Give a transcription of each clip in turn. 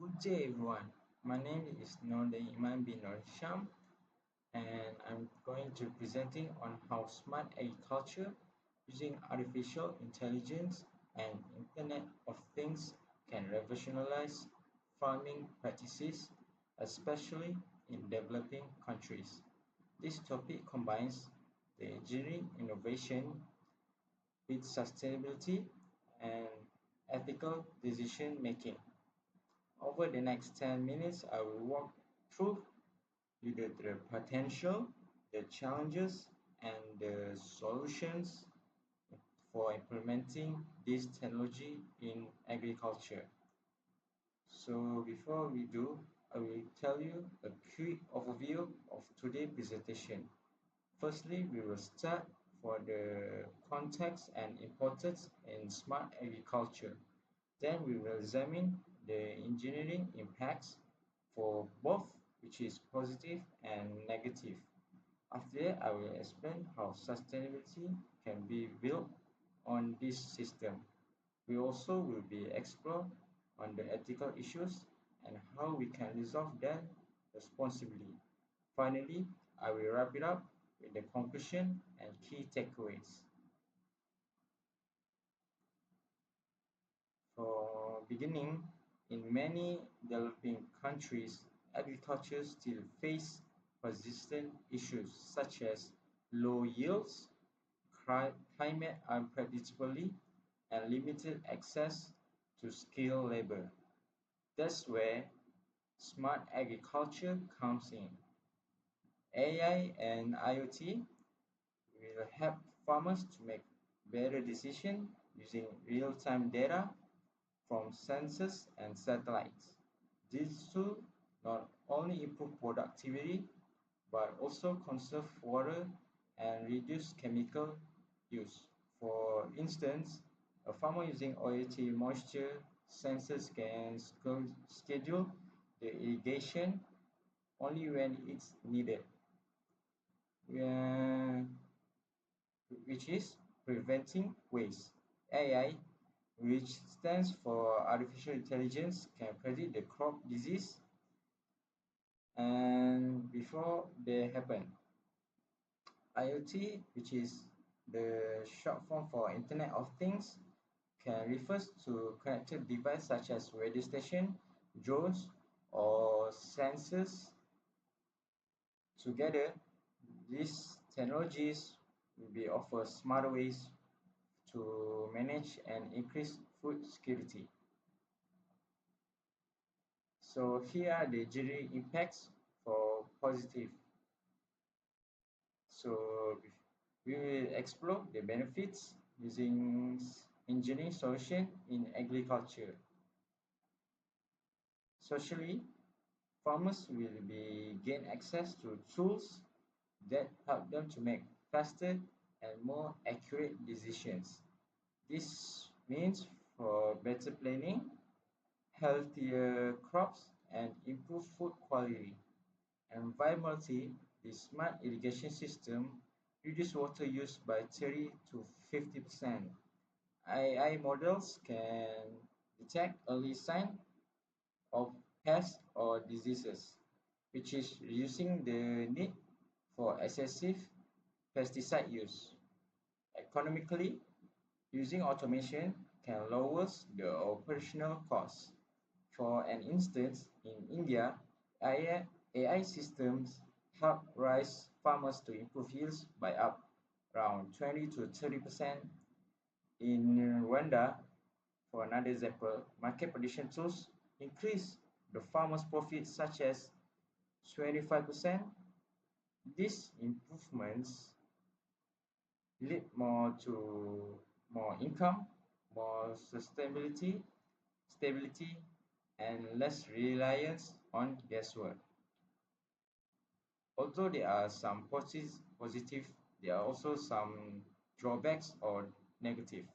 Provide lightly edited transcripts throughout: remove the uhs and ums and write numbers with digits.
Good day, everyone. My name is Norde Iman bin Sham, and I'm going to presenting on how smart agriculture using artificial intelligence and Internet of Things can revolutionize farming practices, especially in developing countries. This topic combines the engineering innovation with sustainability and ethical decision making. Over the next 10 minutes, I will walk through the potential, the challenges, and the solutions for implementing this technology in agriculture. So before we do, I will tell you a quick overview of today's presentation. Firstly, we will start for the context and importance in smart agriculture. Then we will examine the engineering impacts for both, which is positive and negative. After that, I will explain how sustainability can be built on this system. We also will be explore on the ethical issues and how we can resolve them responsibly. Finally, I will wrap it up with the conclusion and key takeaways. For beginning, in many developing countries, agriculture still face persistent issues such as low yields, climate unpredictability, and limited access to skilled labor. That's where smart agriculture comes in. AI and IoT will help farmers to make better decisions using real-time data from sensors and satellites. These tools not only improve productivity but also conserve water and reduce chemical use. For instance, a farmer using OAT moisture sensors can schedule the irrigation only when it's needed, uh, which is preventing waste. AI, which stands for artificial intelligence, can predict the crop disease and before they happen. IoT, which is the short form for Internet of Things, can refers to connected devices such as radio station, drones, or sensors. Together, these technologies will be offer smarter ways to manage and increase food security. So here are the general impacts for positive. So we will explore the benefits using engineering solution in agriculture. Socially, farmers will be gain access to tools that help them to make faster and more accurate decisions. This means for better planning, healthier crops, and improved food quality. Environmentally, the smart irrigation system reduce water use by 30 to 50%. AI models can detect early signs of pests or diseases, which is reducing the need for excessive pesticide use. Economically, using automation can lower the operational costs. For an instance, in India, AI systems help rice farmers to improve yields by up around 20 to 30%. In Rwanda, for another example, market prediction tools increase the farmers' profits such as 25%. These improvements lead more to more income, more stability, and less reliance on guesswork. Although there are some positive, there are also some drawbacks or negative.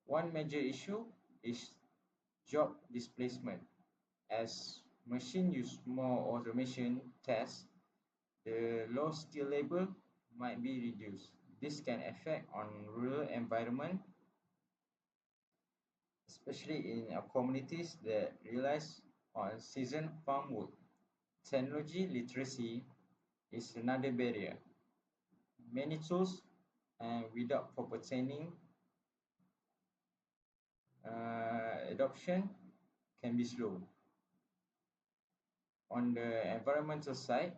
One major issue is job displacement. As machine use more automation tasks, the low skill labor might be reduced. This can affect on rural environment, especially in communities that relies on seasoned farm work. Technology literacy is another barrier. Many tools and without proper training, adoption can be slow. On the environmental side,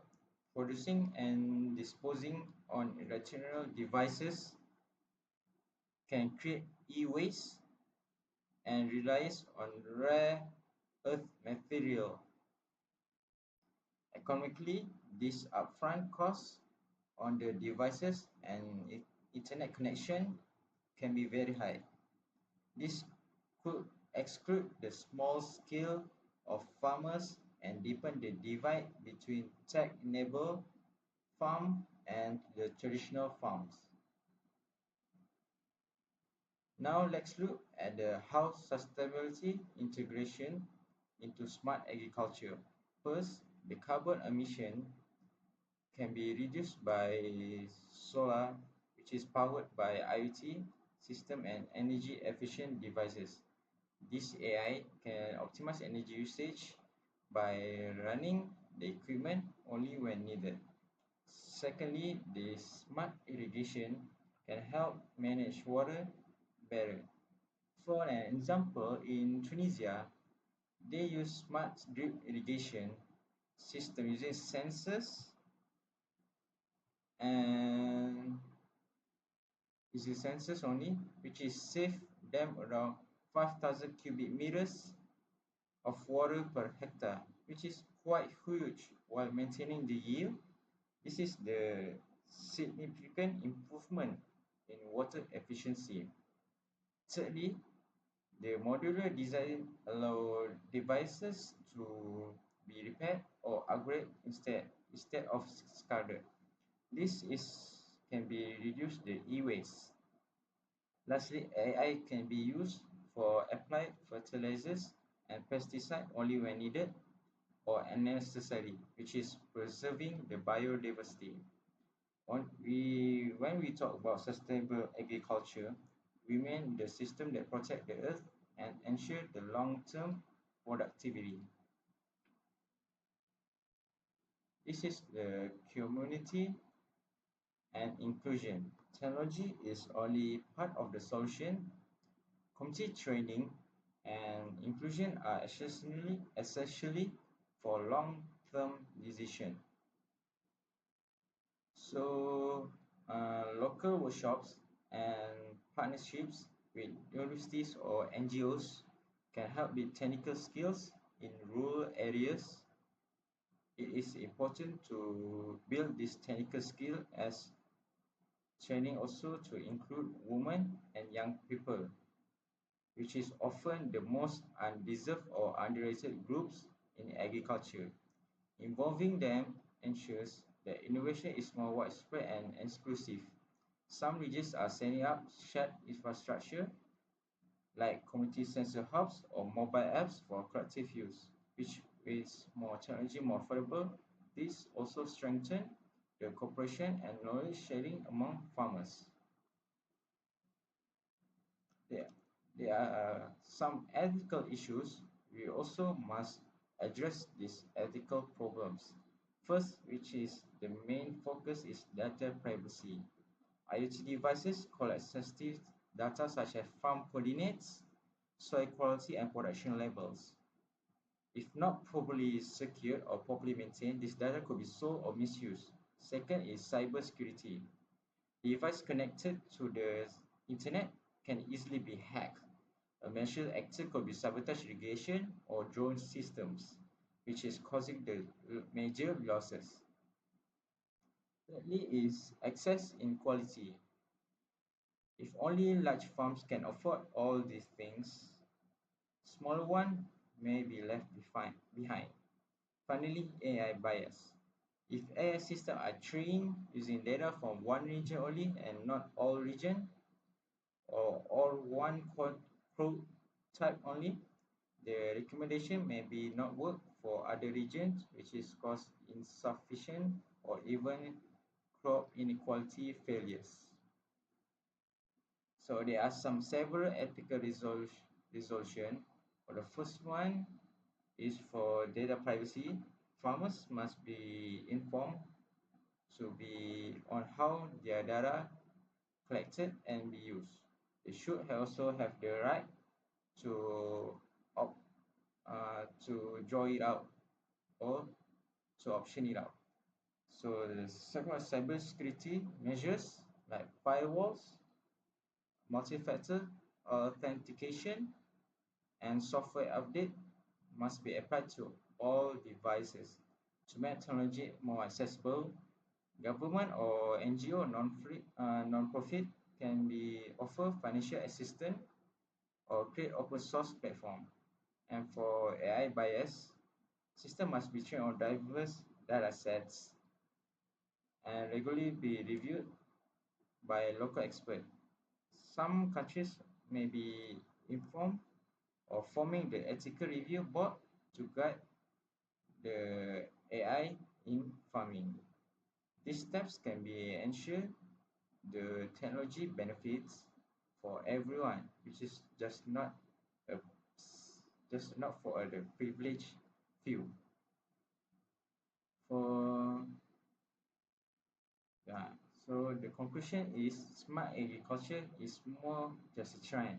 producing and disposing on electronic devices can create e-waste and relies on rare earth material. Economically, these upfront costs on the devices and internet connection can be very high. This could exclude the small scale of farmers and deepen the divide between tech-enabled farm and the traditional farms. Now let's look at the how sustainability integration into smart agriculture. First, the carbon emission can be reduced by solar, which is powered by IoT system and energy efficient devices. This AI can optimize energy usage by running the equipment only when needed. Secondly, the smart irrigation can help manage water better. For an example, in Tunisia, they use smart drip irrigation system using sensors and only, which is save them around 5,000 cubic meters of water per hectare, which is quite huge while maintaining the yield. This is the significant improvement in water efficiency. Thirdly, the modular design allows devices to be repaired or upgraded instead of discarded. This is can be reduce the e-waste. Lastly, AI can be used for applied fertilizers and pesticides only when needed or unnecessary, which is preserving the biodiversity. When we talk about sustainable agriculture, we mean the system that protect the earth and ensure the long-term productivity. This is the community and inclusion. Technology is only part of the solution. Community training and inclusion are essentially for long-term decision. So, local workshops and partnerships with universities or NGOs can help with technical skills in rural areas. It is important to build this technical skill as training also to include women and young people, which is often the most undeserved or underrated groups in agriculture. Involving them ensures that innovation is more widespread and exclusive. Some regions are setting up shared infrastructure like community sensor hubs or mobile apps for collective use, which is more technology more affordable. This also strengthens the cooperation and knowledge sharing among farmers. There, there are some ethical issues. We also must address these ethical problems. First, which is the main focus, is data privacy. IoT devices collect sensitive data such as farm coordinates, soil quality, and production levels. If not properly secured or properly maintained, this data could be sold or misused. Second is cybersecurity. Devices connected to the internet can easily be hacked. A malicious actor could be sabotage irrigation or drone systems, which is causing the major losses. Thirdly is access inequality. If only large farms can afford all these things, smaller ones may be left behind. Finally, AI bias. If AI systems are trained using data from one region only and not all regions, or one crop type only, the recommendation may be not work for other regions, which is cause insufficient or even crop inequality failures. So there are some several ethical resolution. For the first one is for data privacy. Farmers must be informed to be on how their data collected and be used. They should also have the right to opt to draw it out or to option it out. So the second one, cybersecurity measures like firewalls, multi-factor authentication, and software update must be applied to all devices. To make technology more accessible, government or NGO non-profit can be offer financial assistance or create open source platform. And for AI bias, system must be trained on diverse data sets and regularly be reviewed by local experts. Some countries may be informed of forming the ethical review board to guide the AI in farming. These steps can be ensure the technology benefits for everyone, which is a, just not for the privileged few. For Yeah, so the conclusion is smart agriculture is more just a trend.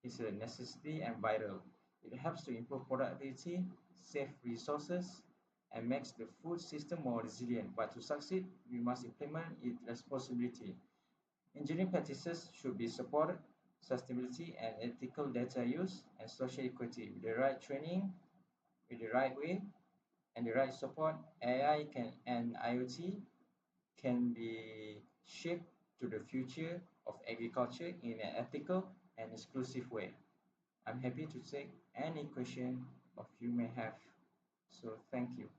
It's a necessity and vital. It helps to improve productivity, save resources, and makes the food system more resilient. But to succeed, we must implement it responsibility. Engineering practices should be supported, sustainability and ethical data use, and social equity. With the right training, with the right way, and the right support, AI and IoT can be shaped to the future of agriculture in an ethical and exclusive way. I'm happy to take any question of you may have. So thank you.